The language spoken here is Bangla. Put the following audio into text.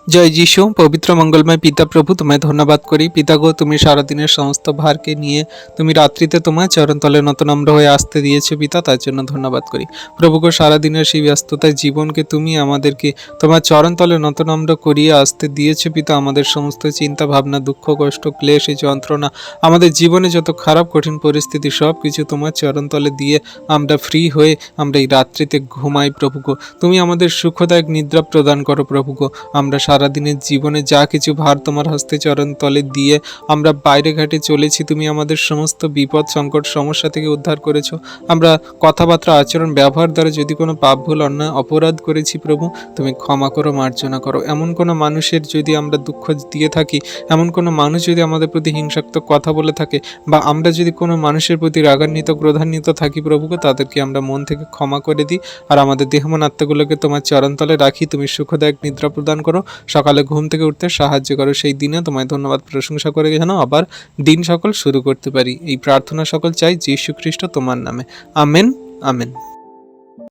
জয় যিশু। পবিত্র মঙ্গলময় পিতা প্রভু, তোমায় ধন্যবাদ করি। পিতা গো, তুমি সারাদিনের সমস্ত ভারকে নিয়ে তুমি রাত্রিতে তোমার চরণতলে নতনম্র হয়ে আসতে দিয়েছো পিতা, তার জন্য ধন্যবাদ করি। প্রভু গো, সারাদিনের সেই ব্যস্ততায় জীবনকে তুমি আমাদেরকে তোমার চরণতলে নতনম্র করিয়ে আসতে দিয়েছো পিতা। আমাদের সমস্ত চিন্তা ভাবনা, দুঃখ, কষ্ট, ক্লেশ, এই যন্ত্রণা, আমাদের জীবনে যত খারাপ কঠিন পরিস্থিতি, সব কিছু তোমার চরণতলে দিয়ে আমরা ফ্রি হয়ে আমরা এই রাত্রিতে ঘুমাই প্রভু গো। তুমি আমাদের সুখদায়ক নিদ্রা প্রদান করো প্রভু গো। আমরা সারাদিনের জীবনে যা কিছু ভার তোমার হস্তে চরণ তলে দিয়ে আমরা বাইরে ঘাটে চলেছি, তুমি আমাদের সমস্ত বিপদ সংকট সমস্যা থেকে উদ্ধার করেছো। আমরা কথাবার্তা আচরণ ব্যবহার দ্বারা যদি কোনো পাপ ভুল অন্যায় অপরাধ করেছি প্রভু, তুমি ক্ষমা করো, মার্জনা করো। এমন কোনো মানুষের যদি আমরা দুঃখ দিয়ে থাকি, এমন কোনো মানুষ যদি আমাদের প্রতি হিংসাত্মক কথা বলে থাকে, বা আমরা যদি কোনো মানুষের প্রতি রাগান্বিত ক্রোধান্বিত থাকি প্রভুকে, তাদেরকে আমরা মন থেকে ক্ষমা করে দিই। আর আমাদের দেহমন আত্মাগুলোকে তোমার চরণতলে রাখি। তুমি সুখদায়ক নিদ্রা প্রদান করো, সকালে ঘুম থেকে উঠতে সাহায্য করো। সেই দিনে তোমায় ধন্যবাদ প্রশংসা করে যেন আবার দিন সকল শুরু করতে পারি। এই প্রার্থনা সকল চাই যীশু খ্রিস্ট তোমার নামে। Amen, amen.